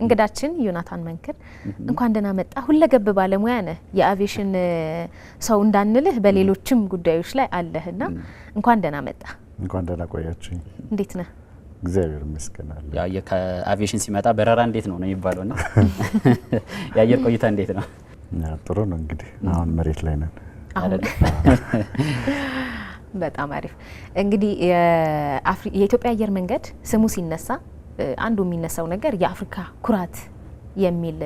እንግዳችን ዮናታን መንክር እንኳን ደህና መጣ። ሁለገብ ባለሙያ ነህ። የአቪዬሽን ሰው እንዳንልህ በሌሎችም ጉዳዮች ላይ አለህና እንኳን ደህና መጣ። እንኳን ደህና ቆያችሁ። እንዴት ነህ? እግዚአብሔር ይመስገን። ያው ከአቪዬሽን ሲመጣ በረራ እንዴት ነው የሚባለውና የአየር ቆይታ እንዴት ነው? ጥሩ ነው። እንግዲህ አሁን መሬት ላይ ነን። በጣም አሪፍ። እንግዲህ የኢትዮጵያ አየር መንገድ ስሙ ሲነሳ አንዱ የሚነሳው ነገር የአፍሪካ ኩራት የሚል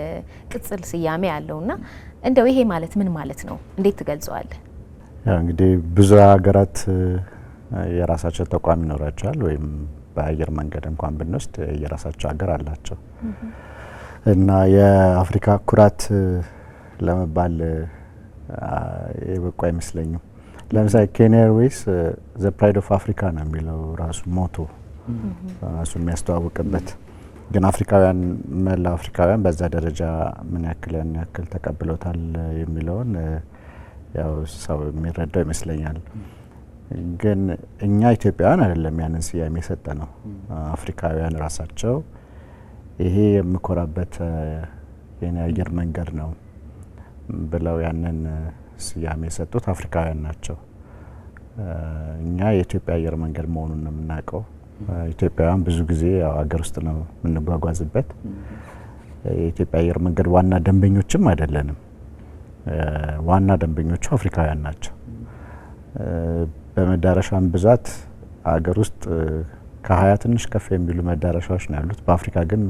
ቅጽል ስያሜ ያለውና እንደው ይሄ ማለት ምን ማለት ነው? እንዴት ትገልጸዋለህ? ያው እንግዲህ ብዙ ሀገራት የራሳቸው ተቋም ይኖራቸዋል ወይም በአየር መንገድ እንኳን ብንወስድ የራሳቸው ሀገር አላቸው እና የአፍሪካ ኩራት ለመባል የበቁ አይመስለኝም። ለምሳሌ ኬንያ ኤርዌይስ ዘ ፕራይድ ኦፍ አፍሪካ ነው የሚለው ራሱ ሞቶ ራሱ የሚያስተዋውቅበት። ግን አፍሪካውያን መላ አፍሪካውያን በዛ ደረጃ ምን ያክል ተቀብሎታል የሚለውን ያው ሰው የሚረዳው ይመስለኛል። ግን እኛ ኢትዮጵያውያን አይደለም ያንን ስያሜ የሰጠ ነው። አፍሪካውያን ራሳቸው ይሄ የምኮራበት የኔ አየር መንገድ ነው ብለው ያንን ስያሜ የሰጡት አፍሪካውያን ናቸው። እኛ የኢትዮጵያ አየር መንገድ መሆኑን ነው የምናውቀው። ኢትዮጵያውያን ብዙ ጊዜ ያው ሀገር ውስጥ ነው የምንጓጓዝበት። የኢትዮጵያ አየር መንገድ ዋና ደንበኞችም አይደለንም። ዋና ደንበኞቹ አፍሪካውያን ናቸው። በመዳረሻም ብዛት ሀገር ውስጥ ከ20 ትንሽ ከፍ የሚሉ መዳረሻዎች ነው ያሉት። በአፍሪካ ግን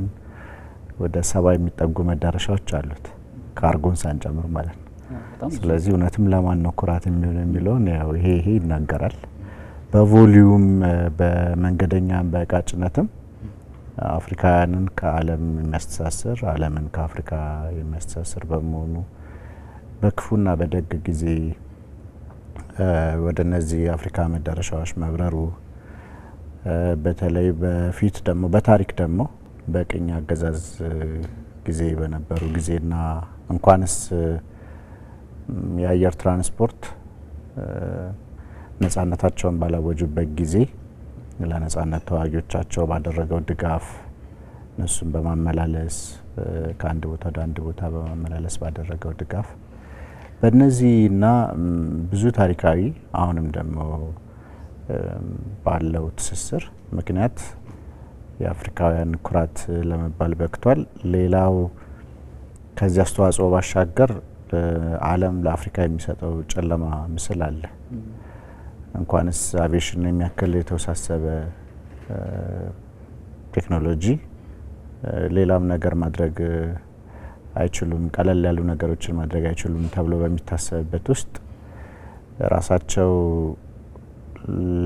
ወደ 70 የሚጠጉ መዳረሻዎች አሉት ካርጎን ሳንጨምር ማለት ነው። ስለዚህ እውነትም ለማን ነው ኩራት የሚለውን ያው ይሄ ይናገራል። በቮሊዩም በመንገደኛም በቃጭነትም አፍሪካውያንን ከዓለም የሚያስተሳስር ዓለምን ከአፍሪካ የሚያስተሳስር በመሆኑ በክፉና በደግ ጊዜ ወደ እነዚህ የአፍሪካ መዳረሻዎች መብረሩ በተለይ በፊት ደግሞ በታሪክ ደግሞ በቅኝ አገዛዝ ጊዜ በነበሩ ጊዜና እንኳንስ የአየር ትራንስፖርት ነጻነታቸውን ባላወጁበት ጊዜ ለነጻነት ተዋጊዎቻቸው ባደረገው ድጋፍ እነሱን በማመላለስ ከአንድ ቦታ ወደ አንድ ቦታ በማመላለስ ባደረገው ድጋፍ በእነዚህና ብዙ ታሪካዊ አሁንም ደግሞ ባለው ትስስር ምክንያት የአፍሪካውያን ኩራት ለመባል በቅቷል። ሌላው ከዚህ አስተዋጽኦ ባሻገር ዓለም ለአፍሪካ የሚሰጠው ጨለማ ምስል አለ። እንኳንስ አቪዬሽን የሚያክል የተወሳሰበ ቴክኖሎጂ ሌላም ነገር ማድረግ አይችሉም፣ ቀለል ያሉ ነገሮችን ማድረግ አይችሉም ተብሎ በሚታሰብበት ውስጥ ራሳቸው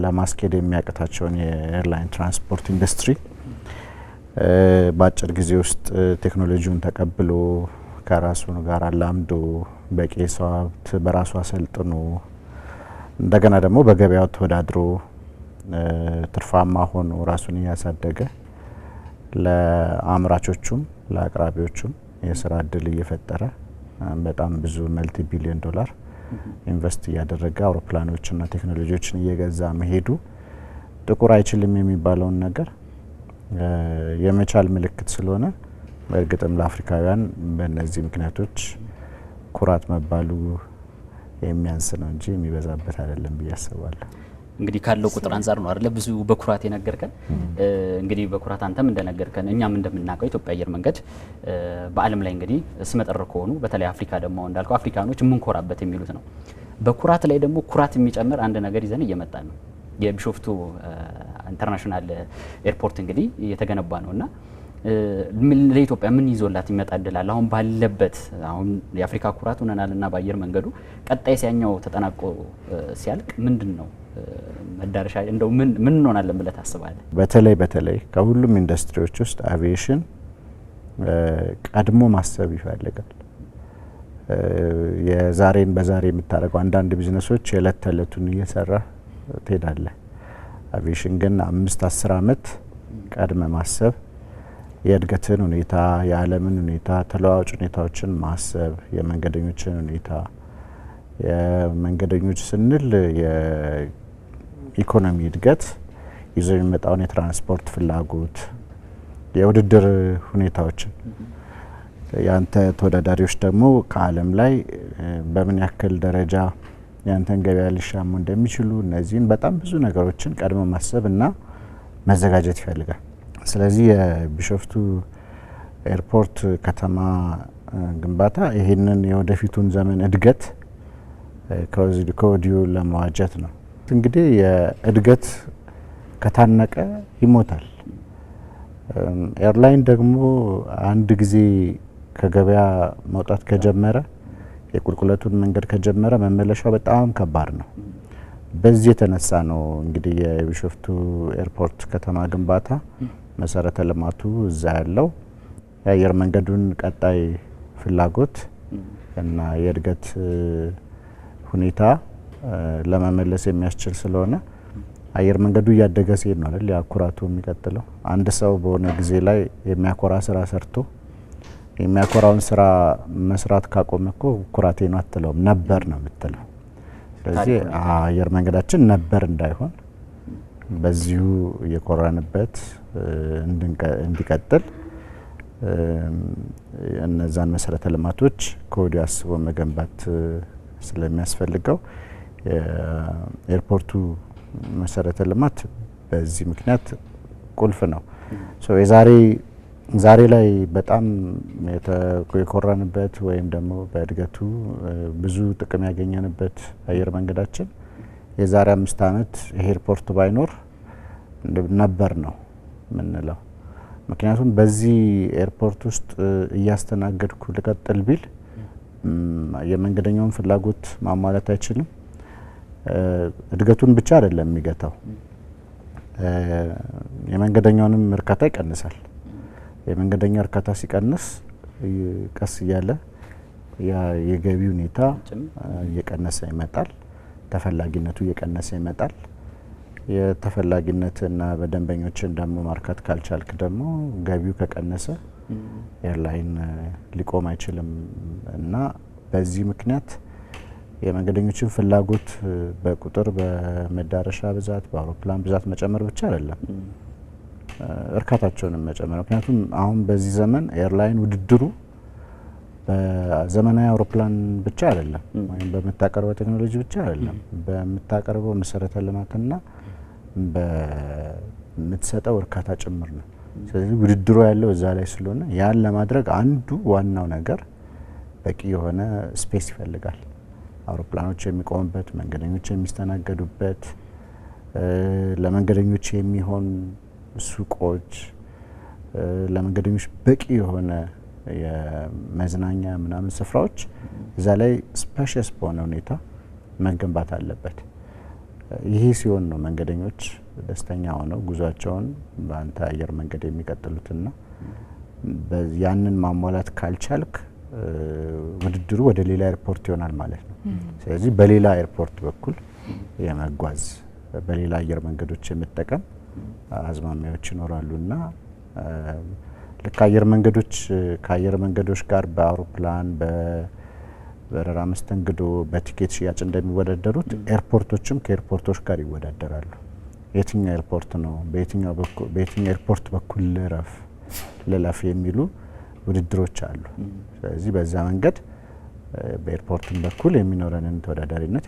ለማስኬድ የሚያቅታቸውን የኤርላይን ትራንስፖርት ኢንዱስትሪ በአጭር ጊዜ ውስጥ ቴክኖሎጂውን ተቀብሎ ከራሱ ጋር አላምዶ በቂ ሰው ሀብት በራሱ አሰልጥኖ እንደገና ደግሞ በገበያው ተወዳድሮ ትርፋማ ሆኖ ራሱን እያሳደገ ለአምራቾቹም ለአቅራቢዎቹም የስራ እድል እየፈጠረ በጣም ብዙ መልቲ ቢሊዮን ዶላር ኢንቨስት እያደረገ አውሮፕላኖችና ቴክኖሎጂዎችን እየገዛ መሄዱ ጥቁር አይችልም የሚባለውን ነገር የመቻል ምልክት ስለሆነ በእርግጥም ለአፍሪካውያን በእነዚህ ምክንያቶች ኩራት መባሉ የሚያንስ ነው እንጂ የሚበዛበት አይደለም ብዬ አስባለሁ። እንግዲህ ካለው ቁጥር አንፃር ነው አይደለ ብዙ በኩራት የነገርከን። እንግዲህ በኩራት አንተም እንደነገርከን እኛም እንደምናውቀው ኢትዮጵያ አየር መንገድ በዓለም ላይ እንግዲህ ስመጥር ከሆኑ በተለይ አፍሪካ ደግሞ እንዳልከው አፍሪካኖች የምንኮራበት የሚሉት ነው። በኩራት ላይ ደግሞ ኩራት የሚጨምር አንድ ነገር ይዘን እየመጣን ነው። የቢሾፍቱ ኢንተርናሽናል ኤርፖርት እንግዲህ የተገነባ ነውና ለኢትዮጵያ ምን ይዞላት ይመጣድላል? አሁን ባለበት አሁን የአፍሪካ ኩራት ሆነናልና በአየር መንገዱ ቀጣይ ሲያኛው ተጠናቆ ሲያልቅ ምንድነው መዳረሻ እንደው ምን እንሆናለን ብለህ ታስባለህ? በተለይ ከሁሉም ኢንዱስትሪዎች ውስጥ አቪዬሽን ቀድሞ ማሰብ ይፈልጋል። የዛሬን በዛሬ የምታደርገው አንዳንድ ቢዝነሶች የዕለት ተዕለቱን እየሰራ ትሄዳለህ። አቪዬሽን ግን 5-10 ዓመት ቀድመ ማሰብ የእድገትን ሁኔታ የዓለምን ሁኔታ ተለዋዋጭ ሁኔታዎችን ማሰብ የመንገደኞችን ሁኔታ የመንገደኞች ስንል የኢኮኖሚ እድገት ይዞ የሚመጣውን የትራንስፖርት ፍላጎት የውድድር ሁኔታዎችን ያንተ ተወዳዳሪዎች ደግሞ ከዓለም ላይ በምን ያክል ደረጃ ያንተን ገበያ ሊሻሙ እንደሚችሉ እነዚህን በጣም ብዙ ነገሮችን ቀድሞ ማሰብ እና መዘጋጀት ይፈልጋል። ስለዚህ የቢሾፍቱ ኤርፖርት ከተማ ግንባታ ይሄንን የወደፊቱን ዘመን እድገት ከወዲሁ ለመዋጀት ነው። እንግዲህ የእድገት ከታነቀ ይሞታል። ኤርላይን ደግሞ አንድ ጊዜ ከገበያ መውጣት ከጀመረ የቁልቁለቱን መንገድ ከጀመረ መመለሻው በጣም ከባድ ነው። በዚህ የተነሳ ነው እንግዲህ የቢሾፍቱ ኤርፖርት ከተማ ግንባታ መሰረተ ልማቱ እዛ ያለው የአየር መንገዱን ቀጣይ ፍላጎት እና የእድገት ሁኔታ ለመመለስ የሚያስችል ስለሆነ አየር መንገዱ እያደገ ሲሄድ ነው አይደል ያኩራቱ የሚቀጥለው። አንድ ሰው በሆነ ጊዜ ላይ የሚያኮራ ስራ ሰርቶ የሚያኮራውን ስራ መስራት ካቆመ እኮ ኩራቴ ነው አትለውም፣ ነበር ነው የምትለው። ስለዚህ አየር መንገዳችን ነበር እንዳይሆን በዚሁ እየኮራንበት እንዲቀጥል እነዛን መሰረተ ልማቶች ከወዲሁ አስቦ መገንባት ስለሚያስፈልገው ኤርፖርቱ መሰረተ ልማት በዚህ ምክንያት ቁልፍ ነው። ዛሬ ላይ በጣም የኮራንበት ወይም ደግሞ በእድገቱ ብዙ ጥቅም ያገኘንበት አየር መንገዳችን የዛሬ 5 ዓመት ይሄ ኤርፖርት ባይኖር ነበር ነው ምንለው። ምክንያቱም በዚህ ኤርፖርት ውስጥ እያስተናገድኩ ልቀጥል ቢል የመንገደኛውን ፍላጎት ማሟላት አይችልም። እድገቱን ብቻ አይደለም የሚገታው፣ የመንገደኛውንም እርካታ ይቀንሳል። የመንገደኛ እርካታ ሲቀንስ ቀስ እያለ የገቢ ሁኔታ እየቀነሰ ይመጣል፣ ተፈላጊነቱ እየቀነሰ ይመጣል። የተፈላጊነትና በደንበኞችን ደግሞ ማርካት ካልቻልክ ደግሞ ገቢው ከቀነሰ ኤርላይን ሊቆም አይችልም እና በዚህ ምክንያት የመንገደኞችን ፍላጎት በቁጥር በመዳረሻ ብዛት በአውሮፕላን ብዛት መጨመር ብቻ አይደለም እርካታቸውንም መጨመር። ምክንያቱም አሁን በዚህ ዘመን ኤርላይን ውድድሩ በዘመናዊ አውሮፕላን ብቻ አይደለም ወይም በምታቀርበው ቴክኖሎጂ ብቻ አይደለም፣ በምታቀርበው መሰረተ ልማትና በምትሰጠው እርካታ ጭምር ነው። ስለዚህ ውድድሩ ያለው እዛ ላይ ስለሆነ ያን ለማድረግ አንዱ ዋናው ነገር በቂ የሆነ ስፔስ ይፈልጋል። አውሮፕላኖች የሚቆሙበት፣ መንገደኞች የሚስተናገዱበት፣ ለመንገደኞች የሚሆን ሱቆች፣ ለመንገደኞች በቂ የሆነ የመዝናኛ ምናምን ስፍራዎች እዛ ላይ ስፔሻስ በሆነ ሁኔታ መገንባት አለበት። ይሄ ሲሆን ነው መንገደኞች ደስተኛ ሆነው ጉዟቸውን በአንተ አየር መንገድ የሚቀጥሉትና ያንን ማሟላት ካልቻልክ ውድድሩ ወደ ሌላ ኤርፖርት ይሆናል ማለት ነው። ስለዚህ በሌላ ኤርፖርት በኩል የመጓዝ በሌላ አየር መንገዶች የመጠቀም አዝማሚያዎች ይኖራሉና ልክ አየር መንገዶች ከአየር መንገዶች ጋር በአውሮፕላን በበረራ መስተንግዶ በቲኬት ሽያጭ እንደሚወዳደሩት ኤርፖርቶችም ከኤርፖርቶች ጋር ይወዳደራሉ። የትኛው ኤርፖርት ነው በየትኛው ኤርፖርት በኩል ልለፍ የሚሉ ውድድሮች አሉ። ስለዚህ በዛ መንገድ በኤርፖርትም በኩል የሚኖረንን ተወዳዳሪነት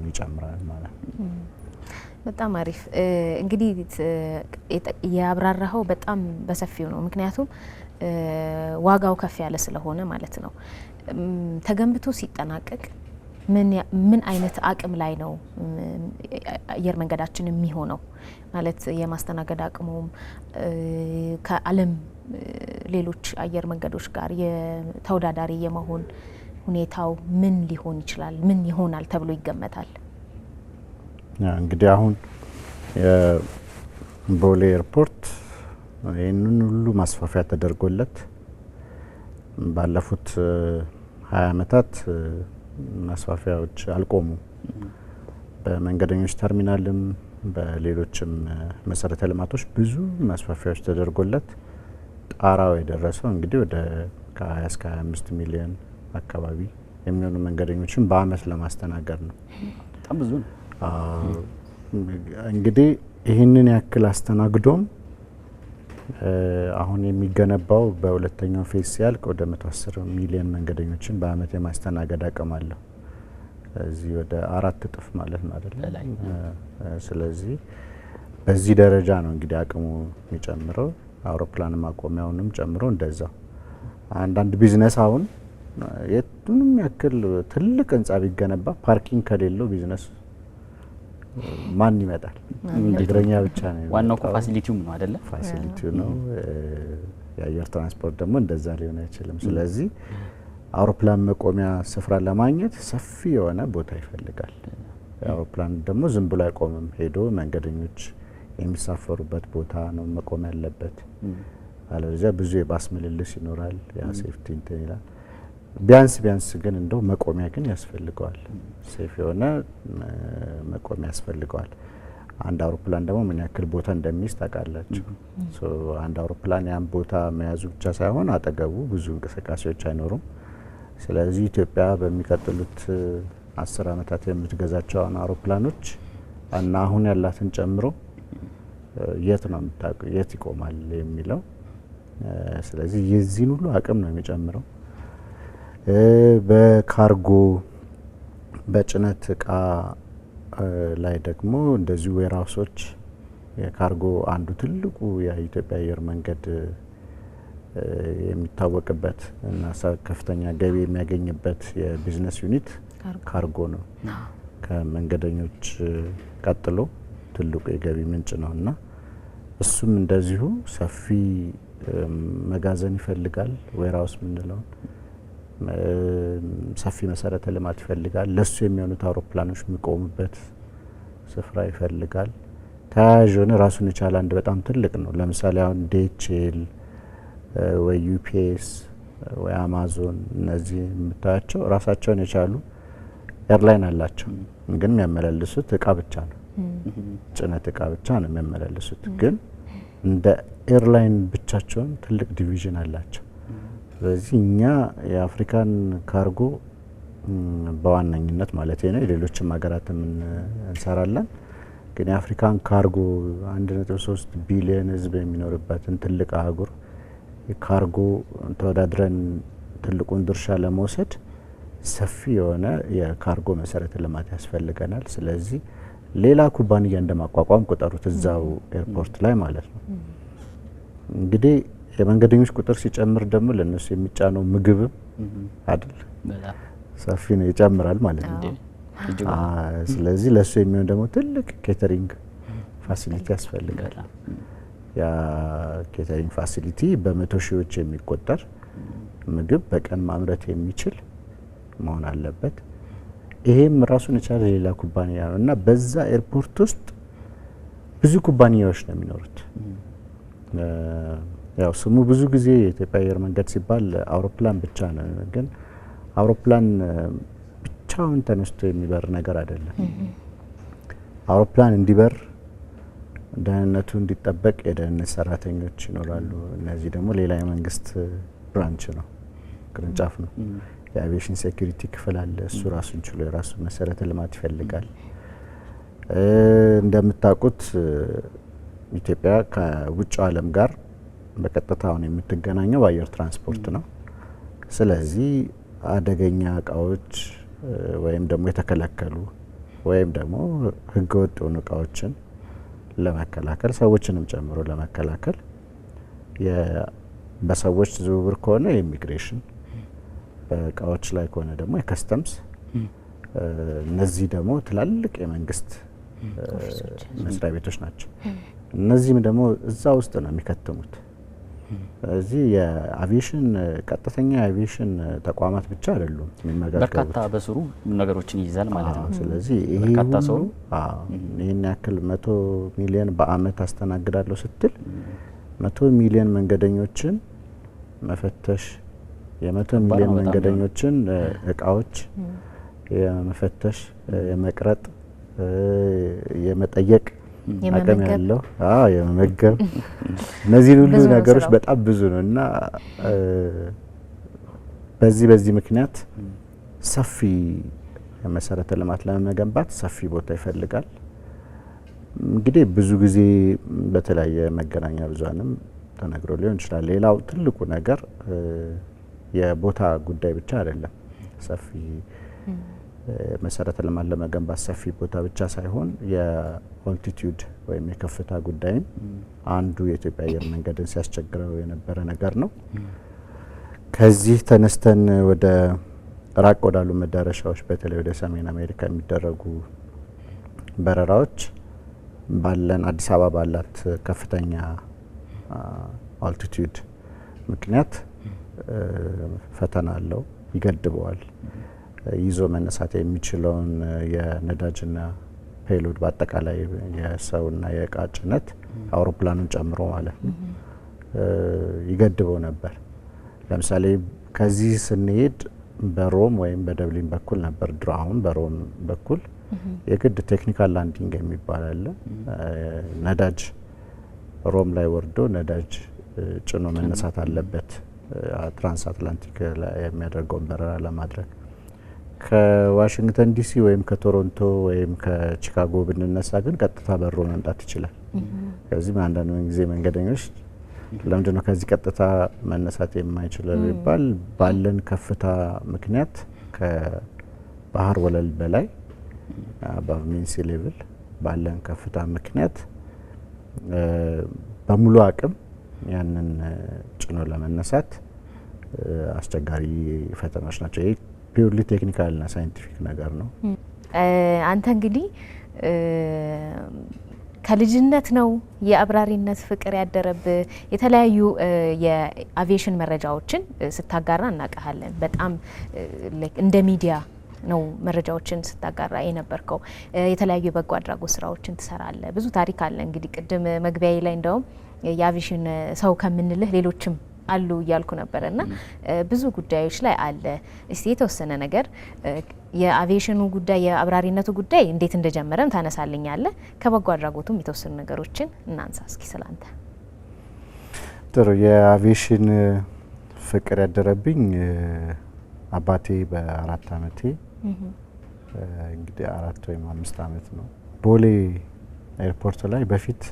ይጨምራል ማለት ነው። በጣም አሪፍ። እንግዲህ ያብራራኸው በጣም በሰፊው ነው፣ ምክንያቱም ዋጋው ከፍ ያለ ስለሆነ ማለት ነው። ተገንብቶ ሲጠናቀቅ ምን አይነት አቅም ላይ ነው አየር መንገዳችን የሚሆነው? ማለት የማስተናገድ አቅሙም ከዓለም ሌሎች አየር መንገዶች ጋር የተወዳዳሪ የመሆን ሁኔታው ምን ሊሆን ይችላል? ምን ይሆናል ተብሎ ይገመታል? እንግዲህ አሁን የቦሌ ኤርፖርት ይህንን ሁሉ ማስፋፊያ ተደርጎለት ባለፉት 20 ዓመታት ማስፋፊያዎች አልቆሙም። በመንገደኞች ተርሚናልም በሌሎችም መሰረተ ልማቶች ብዙ ማስፋፊያዎች ተደርጎለት ጣራው የደረሰው እንግዲህ ወደ ከ20 እስከ 25 ሚሊዮን አካባቢ የሚሆኑ መንገደኞችን በአመት ለማስተናገድ ነው። በጣም ብዙ ነው። እንግዲህ ይህንን ያክል አስተናግዶም አሁን የሚገነባው በሁለተኛው ፌዝ ሲያልቅ ወደ 110 ሚሊዮን መንገደኞችን በአመት የማስተናገድ አቅም አለው። እዚህ ወደ 4 እጥፍ ማለት ነው አይደል? ስለዚህ በዚህ ደረጃ ነው እንግዲህ አቅሙ የሚጨምረው። አውሮፕላን ማቆሚያውንም ጨምሮ እንደዛው። አንዳንድ ቢዝነስ አሁን የቱንም ያክል ትልቅ ህንጻ ቢገነባ ፓርኪንግ ከሌለው ቢዝነስ ማን ይመጣል? እግረኛ ብቻ ነው። ዋናው ፋሲሊቲው ነው አይደለ? ፋሲሊቲው ነው። የአየር ትራንስፖርት ደግሞ እንደዛ ሊሆን አይችልም። ስለዚህ አውሮፕላን መቆሚያ ስፍራ ለማግኘት ሰፊ የሆነ ቦታ ይፈልጋል። አውሮፕላን ደግሞ ዝም ብሎ አይቆምም። ሄዶ መንገደኞች የሚሳፈሩበት ቦታ ነው መቆም ያለበት። አለበለዚያ ብዙ የባስ ምልልስ ይኖራል። ያ ሴፍቲ እንትን ይላል። ቢያንስ ግን እንደው መቆሚያ ግን ያስፈልገዋል። ሴፍ የሆነ መቆሚያ ያስፈልገዋል። አንድ አውሮፕላን ደግሞ ምን ያክል ቦታ እንደሚይዝ ታውቃላችሁ። አንድ አውሮፕላን ያን ቦታ መያዙ ብቻ ሳይሆን አጠገቡ ብዙ እንቅስቃሴዎች አይኖሩም። ስለዚህ ኢትዮጵያ በሚቀጥሉት 10 አመታት የምትገዛቸው አውሮፕላኖች እና አሁን ያላትን ጨምሮ የት ነው የምታውቁ የት ይቆማል የሚለው። ስለዚህ የዚህን ሁሉ አቅም ነው የሚጨምረው። በካርጎ በጭነት እቃ ላይ ደግሞ እንደዚሁ ዌርሃውሶች የካርጎ አንዱ ትልቁ የኢትዮጵያ አየር መንገድ የሚታወቅበት እና ከፍተኛ ገቢ የሚያገኝበት የቢዝነስ ዩኒት ካርጎ ነው። ከመንገደኞች ቀጥሎ ትልቁ የገቢ ምንጭ ነው እና እሱም እንደዚሁ ሰፊ መጋዘን ይፈልጋል። ዌርሃውስ ምንለው ሰፊ መሰረተ ልማት ይፈልጋል። ለሱ የሚሆኑት አውሮፕላኖች የሚቆሙበት ስፍራ ይፈልጋል። ተያያዥ የሆነ ራሱን የቻለ አንድ በጣም ትልቅ ነው። ለምሳሌ አሁን ዲኤችኤል ወይ ዩፒኤስ ወይ አማዞን እነዚህ የምታያቸው ራሳቸውን የቻሉ ኤርላይን አላቸው። ግን የሚያመላልሱት እቃ ብቻ ነው፣ ጭነት እቃ ብቻ ነው የሚያመላልሱት። ግን እንደ ኤርላይን ብቻቸውን ትልቅ ዲቪዥን አላቸው። ስለዚህ እኛ የአፍሪካን ካርጎ በዋነኝነት ማለት ነው የሌሎችም ሀገራትም እንሰራለን። ግን የአፍሪካን ካርጎ 1.3 ቢሊዮን ህዝብ የሚኖርበትን ትልቅ አህጉር የካርጎ ተወዳድረን ትልቁን ድርሻ ለመውሰድ ሰፊ የሆነ የካርጎ መሰረተ ልማት ያስፈልገናል። ስለዚህ ሌላ ኩባንያ እንደማቋቋም ቁጠሩት እዛው ኤርፖርት ላይ ማለት ነው። እንግዲህ የመንገደኞች ቁጥር ሲጨምር ደግሞ ለነሱ የሚጫነው ምግብም አይደል ሰፊ ነው ይጨምራል ማለት ነው። ስለዚህ ለሱ የሚሆን ደግሞ ትልቅ ኬተሪንግ ፋሲሊቲ ያስፈልጋል። ያ ኬተሪንግ ፋሲሊቲ በመቶ ሺዎች የሚቆጠር ምግብ በቀን ማምረት የሚችል መሆን አለበት። ይሄም ራሱን የቻለ ሌላ ኩባንያ ነው እና በዛ ኤርፖርት ውስጥ ብዙ ኩባንያዎች ነው የሚኖሩት። ያው ስሙ ብዙ ጊዜ የኢትዮጵያ አየር መንገድ ሲባል አውሮፕላን ብቻ ነው። ግን አውሮፕላን ብቻውን ተነስቶ የሚበር ነገር አይደለም። አውሮፕላን እንዲበር ደህንነቱ እንዲጠበቅ የደህንነት ሰራተኞች ይኖራሉ። እነዚህ ደግሞ ሌላ የመንግስት ብራንች ነው፣ ቅርንጫፍ ነው። የአቪዬሽን ሴኩሪቲ ክፍል አለ። እሱ ራሱን ችሎ የራሱ መሰረተ ልማት ይፈልጋል። እንደምታውቁት ኢትዮጵያ ከውጭ ዓለም ጋር በቀጥታ አሁን የምትገናኘው በአየር ትራንስፖርት ነው። ስለዚህ አደገኛ እቃዎች ወይም ደግሞ የተከለከሉ ወይም ደግሞ ህገወጥ የሆኑ እቃዎችን ለመከላከል ሰዎችንም ጨምሮ ለመከላከል በሰዎች ዝውውር ከሆነ የኢሚግሬሽን፣ በእቃዎች ላይ ከሆነ ደግሞ የከስተምስ፣ እነዚህ ደግሞ ትላልቅ የመንግስት መስሪያ ቤቶች ናቸው። እነዚህም ደግሞ እዛ ውስጥ ነው የሚከተሙት። ስለዚህ የአቪዬሽን ቀጥተኛ የአቪዬሽን ተቋማት ብቻ አይደሉም የሚመጋገቡት፣ በርካታ በስሩ ነገሮችን ይይዛል ማለት ነው። ስለዚህ ይሄ በርካታ ሰው ይሄን ያክል 100 ሚሊዮን በአመት አስተናግዳለሁ ስትል 100 ሚሊዮን መንገደኞችን መፈተሽ፣ የ100 ሚሊዮን መንገደኞችን እቃዎች የመፈተሽ፣ የመቅረጥ፣ የመጠየቅ አቅም ያለው የመመገብ እነዚህ ሁሉ ነገሮች በጣም ብዙ ነው እና በዚህ ምክንያት ሰፊ መሰረተ ልማት ለመገንባት ሰፊ ቦታ ይፈልጋል። እንግዲህ ብዙ ጊዜ በተለያየ መገናኛ ብዙሃንም ተነግሮ ሊሆን ይችላል። ሌላው ትልቁ ነገር የቦታ ጉዳይ ብቻ አይደለም። ሰፊ መሰረተ ልማት ለመገንባት ሰፊ ቦታ ብቻ ሳይሆን የኦልቲቲዩድ ወይም የከፍታ ጉዳይም አንዱ የኢትዮጵያ አየር መንገድን ሲያስቸግረው የነበረ ነገር ነው። ከዚህ ተነስተን ወደ ራቅ ወዳሉ መዳረሻዎች በተለይ ወደ ሰሜን አሜሪካ የሚደረጉ በረራዎች ባለን አዲስ አበባ ባላት ከፍተኛ አልቲቲዩድ ምክንያት ፈተና አለው፣ ይገድበዋል። ይዞ መነሳት የሚችለውን የነዳጅና ፔሎድ በአጠቃላይ የሰውና የእቃ ጭነት አውሮፕላኑን ጨምሮ ማለት ነው ይገድበው ነበር። ለምሳሌ ከዚህ ስንሄድ በሮም ወይም በደብሊን በኩል ነበር ድሮ። አሁን በሮም በኩል የግድ ቴክኒካል ላንዲንግ የሚባል አለ። ነዳጅ ሮም ላይ ወርዶ ነዳጅ ጭኖ መነሳት አለበት ትራንስ አትላንቲክ የሚያደርገውን በረራ ለማድረግ። ከዋሽንግተን ዲሲ ወይም ከቶሮንቶ ወይም ከቺካጎ ብንነሳ ግን ቀጥታ በሮ መምጣት ይችላል። ከዚህ አንዳንድ ጊዜ መንገደኞች ለምንድን ነው ከዚህ ቀጥታ መነሳት የማይችለው ቢባል ባለን ከፍታ ምክንያት ከባህር ወለል በላይ above mean sea level ባለን ከፍታ ምክንያት በሙሉ አቅም ያንን ጭኖ ለመነሳት አስቸጋሪ ፈተናዎች ናቸው። ይሄ ፒውርሊ ቴክኒካል እና ሳይንቲፊክ ነገር ነው። አንተ እንግዲህ ከልጅነት ነው የአብራሪነት ፍቅር ያደረብ የተለያዩ የአቪዬሽን መረጃዎችን ስታጋራ እናቀሃለን። በጣም እንደ ሚዲያ ነው መረጃዎችን ስታጋራ የነበርከው። የተለያዩ የበጎ አድራጎት ስራዎችን ትሰራለ። ብዙ ታሪክ አለ። እንግዲህ ቅድም መግቢያዬ ላይ እንደውም የአቪዬሽን ሰው ከምንልህ ሌሎችም አሉ እያልኩ ነበርና ብዙ ጉዳዮች ላይ አለ። እስቲ የተወሰነ ነገር የአቪዬሽኑ ጉዳይ የአብራሪነቱ ጉዳይ እንዴት እንደጀመረም ታነሳልኛለ። ከበጎ አድራጎቱም የተወሰኑ ነገሮችን እናንሳ እስኪ ስላንተ። ጥሩ። የአቪዬሽን ፍቅር ያደረብኝ አባቴ በ4 አመቴ እንግዲህ 4 ወይም 5 አመት ነው ቦሌ ኤርፖርት ላይ በፊት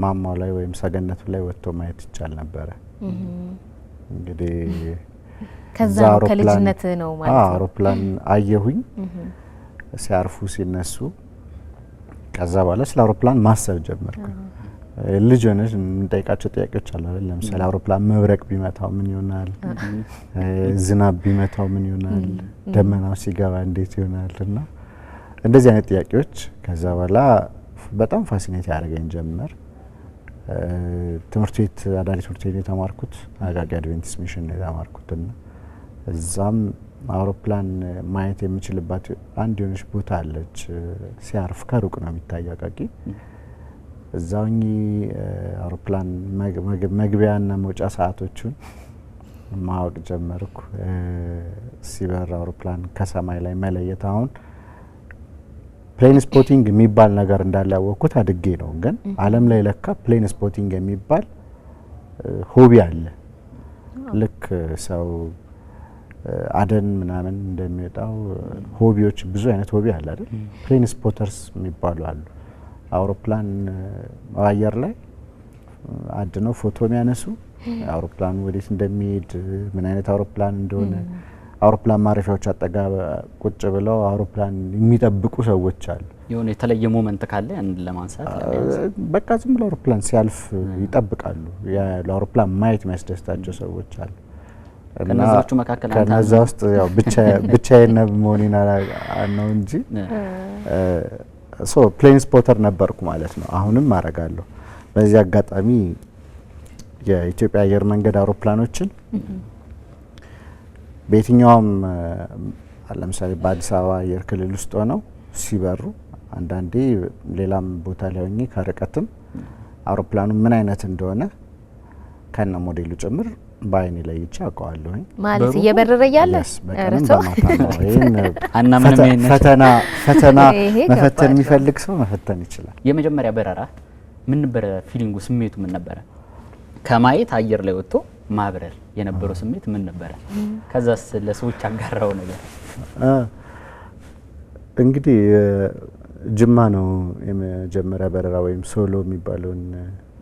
ማማው ላይ ወይም ሰገነቱ ላይ ወጥቶ ማየት ይቻል ነበረ። እንግዲህ ከዛ ከልጅነት ነው ማለት ነው። አውሮፕላን አየሁኝ ሲያርፉ ሲነሱ። ከዛ በኋላ ስለ አውሮፕላን ማሰብ ጀመርኩ። ልጅ ሆነሽ እንጠይቃቸው ጥያቄዎች አሉ አይደል? ለምሳሌ አውሮፕላን መብረቅ ቢመታው ምን ይሆናል? ዝናብ ቢመታው ምን ይሆናል? ደመናው ሲገባ እንዴት ይሆናል? እና እንደዚህ አይነት ጥያቄዎች ከዛ በኋላ በጣም ፋሲኔት ያደርገኝ ጀመር። ትምህርት ቤት አዳሪ ትምህርት ቤት የተማርኩት አጋጋ አድቬንቲስት ሚሽን ነው የተማርኩትና እዛም አውሮፕላን ማየት የምችልባት አንድ የሆነች ቦታ አለች። ሲያርፍ ከሩቅ ነው የሚታየው አቃቂ። እዛውኝ አውሮፕላን መግቢያና መውጫ ሰዓቶቹን ማወቅ ጀመርኩ። ሲበር አውሮፕላን ከሰማይ ላይ መለየት አሁን ፕሌን ስፖቲንግ የሚባል ነገር እንዳለ ያወቅኩት አድጌ ነው። ግን ዓለም ላይ ለካ ፕሌን ስፖቲንግ የሚባል ሆቢ አለ። ልክ ሰው አደን ምናምን እንደሚወጣው ሆቢዎች ብዙ አይነት ሆቢ አለ አይደል? ፕሌን ስፖተርስ የሚባሉ አሉ። አውሮፕላን አየር ላይ አድነው ፎቶ የሚያነሱ አውሮፕላኑ ወዴት እንደሚሄድ ምን አይነት አውሮፕላን እንደሆነ አውሮፕላን ማረፊያዎች አጠገብ ቁጭ ብለው አውሮፕላን የሚጠብቁ ሰዎች አሉ። የሆነ የተለየ ሞመንት ካለ አንድ ለማንሳት በቃ ዝም ብለው አውሮፕላን ሲያልፍ ይጠብቃሉ። ለአውሮፕላን ማየት የሚያስደስታቸው ሰዎች አሉ። ከነዛዎቹ መካከል አንተ ከነዛ ውስጥ ያው ብቻዬን መሆኔን ነው እንጂ ፕሌን ስፖተር ነበርኩ ማለት ነው። አሁንም አረጋለሁ። በዚህ አጋጣሚ የኢትዮጵያ አየር መንገድ አውሮፕላኖችን በየትኛውም ለምሳሌ በአዲስ አበባ አየር ክልል ውስጥ ሆነው ሲበሩ አንዳንዴ ሌላም ቦታ ላይ ሆኜ ከርቀትም አውሮፕላኑ ምን አይነት እንደሆነ ከነ ሞዴሉ ጭምር ባይኔ ለይቼ አውቀዋለሁኝ። ማለት እየበረረ ያለ ፈተና መፈተን የሚፈልግ ሰው መፈተን ይችላል። የመጀመሪያ በረራ ምን ነበረ? ፊሊንጉ ስሜቱ ምን ነበረ? ከማየት አየር ላይ ወጥቶ ማብረር የነበረው ስሜት ምን ነበረ? ከዛስ ለሰዎች አጋራው ነገር? እንግዲህ ጅማ ነው የመጀመሪያ በረራ ወይም ሶሎ የሚባለውን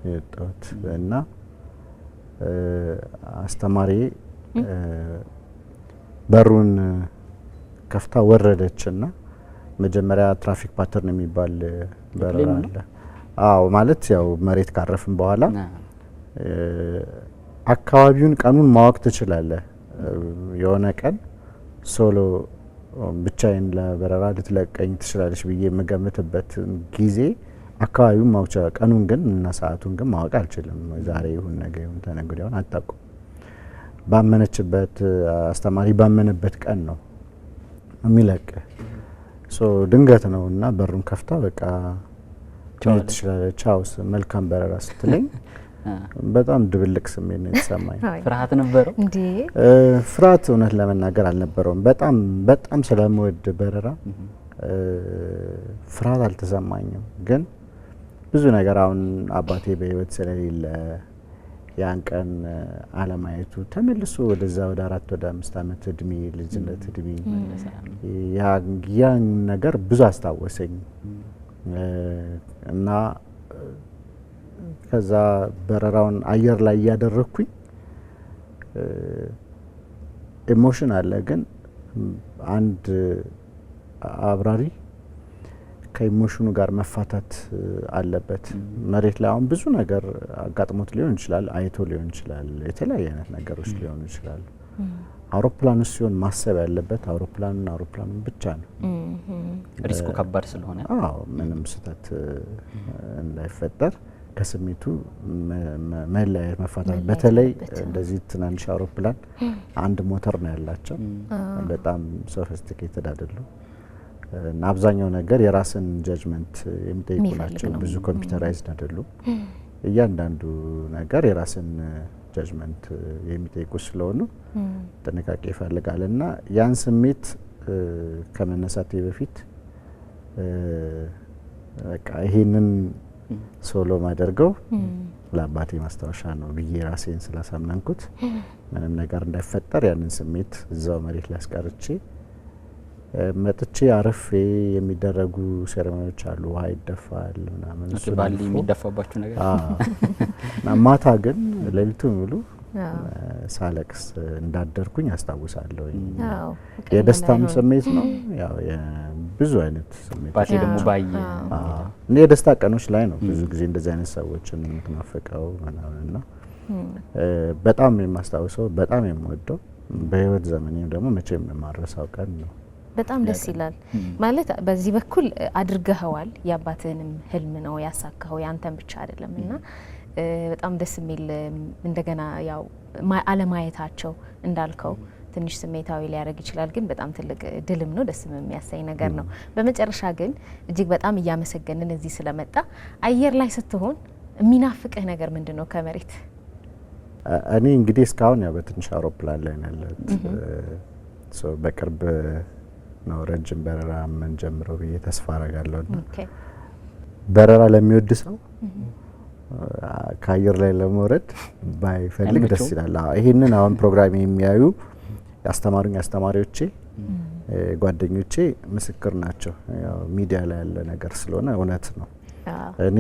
የወጣሁት እና አስተማሪ በሩን ከፍታ ወረደችና መጀመሪያ ትራፊክ ፓተርን የሚባል በረራ አለ። አዎ ማለት ያው መሬት ካረፍን በኋላ አካባቢውን ቀኑን ማወቅ ትችላለህ። የሆነ ቀን ሶሎ ብቻዬን ለበረራ ልትለቀኝ ትችላለች ብዬ የምገምትበት ጊዜ አካባቢውን ማውጫ ቀኑን ግን እና ሰዓቱን ግን ማወቅ አልችልም። ዛሬ ይሁን ነገ ይሁን ተነገ ወዲያውን አታውቁም። ባመነችበት አስተማሪ ባመነበት ቀን ነው የሚለቅ። ድንገት ነው እና በሩን ከፍታ በቃ ትሄድ ትችላለች ቻውስ መልካም በረራ ስትለኝ በጣም ድብልቅ ስሜት ነው የተሰማኝ። ፍርሃት ነበረው እንዴ? ፍርሃት እውነት ለመናገር አልነበረውም። በጣም ስለምወድ በረራ ፍርሃት አልተሰማኝም። ግን ብዙ ነገር አሁን አባቴ በህይወት ስለሌለ ያን ቀን አለማየቱ ተመልሶ ወደዛ ወደ 4 ወደ 5 አመት እድሜ ልጅነት እድሜ ያን ነገር ብዙ አስታወሰኝ እና ከዛ በረራውን አየር ላይ ያደረኩኝ ኢሞሽን አለ። ግን አንድ አብራሪ ከኢሞሽኑ ጋር መፋታት አለበት። መሬት ላይ አሁን ብዙ ነገር አጋጥሞት ሊሆን ይችላል፣ አይቶ ሊሆን ይችላል፣ የተለያየ አይነት ነገሮች ሊሆኑ ይችላሉ። አውሮፕላን ውስጥ ሲሆን ማሰብ ያለበት አውሮፕላኑን ብቻ ነው። ሪስኩ ከባድ ስለሆነ አዎ ምንም ስህተት እንዳይፈጠር ከስሜቱ መለያየት መፋታት። በተለይ እንደዚህ ትናንሽ አውሮፕላን አንድ ሞተር ነው ያላቸው፣ በጣም ሶፊስቲኬትድ አይደሉም እና አብዛኛው ነገር የራስን ጀጅመንት የሚጠይቁ ናቸው። ብዙ ኮምፒውተራይዝድ አይደሉም። እያንዳንዱ ነገር የራስን ጀጅመንት የሚጠይቁ ስለሆኑ ጥንቃቄ ይፈልጋል እና ያን ስሜት ከመነሳቴ በፊት በቃ ይሄንን ሶሎ ማደርገው ለአባቴ ማስታወሻ ነው ብዬ ራሴን ስላሳመንኩት ምንም ነገር እንዳይፈጠር ያንን ስሜት እዛው መሬት ላይ አስቀርቼ መጥቼ አረፌ የሚደረጉ ሴሬሞኒዎች አሉ። ውሃ ይደፋል ምናምን እሱ ባሊ የሚደፋባችሁ ነገር ማታ ግን ሌሊቱን ሙሉ ሳለቅስ እንዳደርኩኝ አስታውሳለሁ። የደስታም ስሜት ነው ያው ብዙ አይነት ስሜት ባቴ ደግሞ ባይ እንደ የደስታ ቀኖች ላይ ነው ብዙ ጊዜ እንደዚህ አይነት ሰዎችን የምትናፈቀው ምናምንና በጣም የማስታውሰው በጣም የምወደው በህይወት ዘመኔም ደግሞ መቼም የማረሳው ቀን ነው። በጣም ደስ ይላል ማለት በዚህ በኩል አድርገኸዋል። የአባትህንም ህልም ነው ያሳካኸው ያንተን ብቻ አይደለም እና በጣም ደስ የሚል እንደገና ያው አለማየታቸው እንዳልከው ትንሽ ስሜታዊ ሊያደርግ ይችላል፣ ግን በጣም ትልቅ ድልም ነው፣ ደስ የሚያሰኝ ነገር ነው። በመጨረሻ ግን እጅግ በጣም እያመሰገንን እዚህ ስለመጣ አየር ላይ ስትሆን የሚናፍቅህ ነገር ምንድነው ከመሬት? እኔ እንግዲህ እስካሁን ያው በትንሽ አውሮፕላን ላይ ነው ያለሁት። በቅርብ ነው ረጅም በረራ የምንጀምረው ብዬ ተስፋ አረጋለሁ። በረራ ለሚወድ ሰው ከአየር ላይ ለመውረድ ባይፈልግ ደስ ይላል። ይሄንን አሁን ፕሮግራም የሚያዩ አስተማሪዎቼ ጓደኞቼ ምስክር ናቸው። ያው ሚዲያ ላይ ያለ ነገር ስለሆነ እውነት ነው። እኔ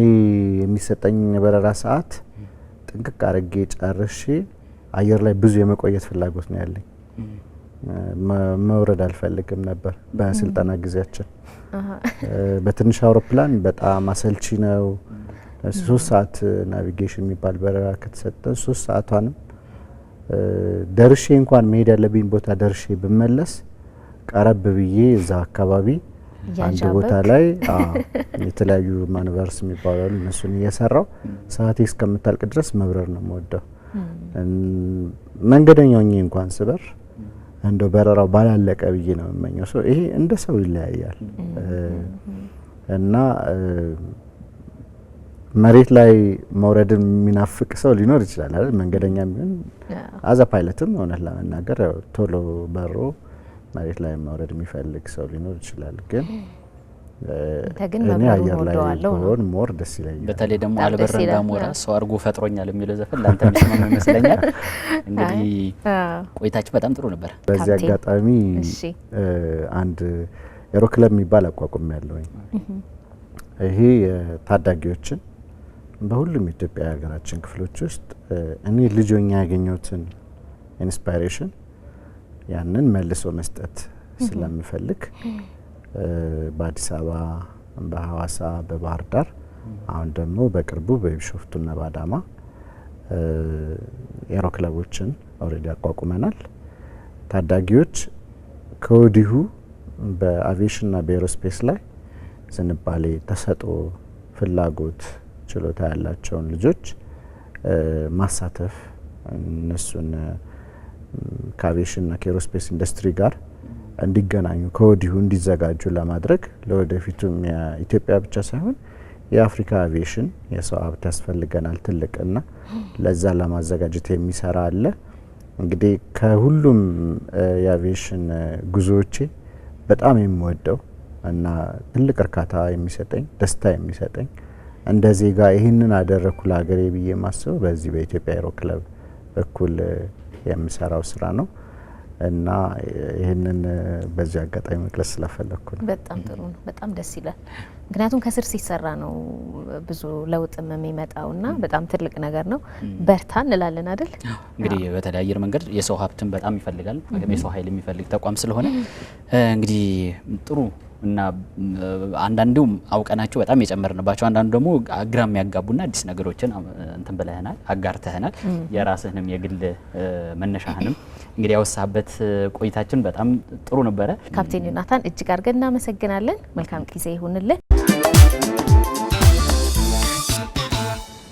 የሚሰጠኝ የበረራ ሰዓት ጥንቅቅ አድርጌ ጨርሼ አየር ላይ ብዙ የመቆየት ፍላጎት ነው ያለኝ። መውረድ አልፈልግም ነበር በስልጠና ጊዜያችን። በትንሽ አውሮፕላን በጣም አሰልቺ ነው። 3 ሰዓት ናቪጌሽን የሚባል በረራ ከተሰጠ 3 ሰዓቷንም ደርሼ እንኳን መሄድ ያለብኝ ቦታ ደርሼ ብመለስ ቀረብ ብዬ እዛ አካባቢ አንድ ቦታ ላይ የተለያዩ ማኑቨርስ የሚባሉ እነሱን እየሰራው ሰዓቴ እስከምታልቅ ድረስ መብረር ነው የምወደው። መንገደኛው እንኳን ስበር እንደው በረራው ባላለቀ ብዬ ነው የምመኘው። ይሄ እንደ ሰው ይለያያል እና መሬት ላይ መውረድን የሚናፍቅ ሰው ሊኖር ይችላል አይደል? መንገደኛም ቢሆን አዛ ፓይለትም ሆነ ለመናገር ቶሎ በሮ መሬት ላይ መውረድ የሚፈልግ ሰው ሊኖር ይችላል። ግን እኔ አየር ላይ ሆን ሞር ደስ ይለኛል። በተለይ ደግሞ አልበረን ዳሞራ ሰው አድርጎ ፈጥሮኛል የሚለው ዘፈን ላንተ የሚስማማ ይመስለኛል። እንግዲህ ቆይታችን በጣም ጥሩ ነበር። በዚህ አጋጣሚ አንድ ኤሮክለብ የሚባል አቋቁም ያለውኝ ይሄ ታዳጊዎችን በሁሉም ኢትዮጵያ ሀገራችን ክፍሎች ውስጥ እኔ ልጅ ሆኜ ያገኘሁትን ኢንስፓይሬሽን ያንን መልሶ መስጠት ስለምፈልግ በአዲስ አበባ፣ በሐዋሳ፣ በባህር ዳር አሁን ደግሞ በቅርቡ በቢሾፍቱና በአዳማ ኤሮ ክለቦችን ኦልሬዲ አቋቁመናል። ታዳጊዎች ከወዲሁ በአቪዬሽንና በኤሮስፔስ ላይ ዝንባሌ፣ ተሰጥኦ፣ ፍላጎት፣ ችሎታ ያላቸውን ልጆች ማሳተፍ እነሱን ከአቪዬሽንና ከኤሮስፔስ ኢንዱስትሪ ጋር እንዲገናኙ ከወዲሁ እንዲዘጋጁ ለማድረግ ለወደፊቱም የኢትዮጵያ ብቻ ሳይሆን የአፍሪካ አቪዬሽን የሰው ሀብት ያስፈልገናል ትልቅና ለዛ ለማዘጋጀት የሚሰራ አለ። እንግዲህ ከሁሉም የአቪዬሽን ጉዞዎቼ በጣም የምወደው እና ትልቅ እርካታ የሚሰጠኝ ደስታ የሚሰጠኝ እንደ ዜጋ ይህንን አደረኩ ለሀገሬ ብዬ ማስበው በዚህ በኢትዮጵያ ኤሮ ክለብ በኩል የምሰራው ስራ ነው እና ይህንን በዚህ አጋጣሚ መግለጽ ስለፈለኩ ነው። በጣም ጥሩ ነው። በጣም ደስ ይላል። ምክንያቱም ከስር ሲሰራ ነው ብዙ ለውጥም የሚመጣውና በጣም ትልቅ ነገር ነው። በርታ እንላለን አይደል? እንግዲህ በተለይ አየር መንገድ የሰው ሀብትን በጣም ይፈልጋል። የሰው ኃይል የሚፈልግ ተቋም ስለሆነ እንግዲህ ጥሩ እና አንዳንዱም አውቀናቸው በጣም የጨመርንባቸው አንዳንዱ ደግሞ ግራ የሚያጋቡና አዲስ ነገሮችን እንትን ብለህናል፣ አጋርተህናል። የራስህንም የግል መነሻህንም እንግዲህ ያወሳበት ቆይታችን በጣም ጥሩ ነበረ። ካፕቴን ዮናታን እጅግ አድርገን እናመሰግናለን። መልካም ጊዜ ይሁንልን።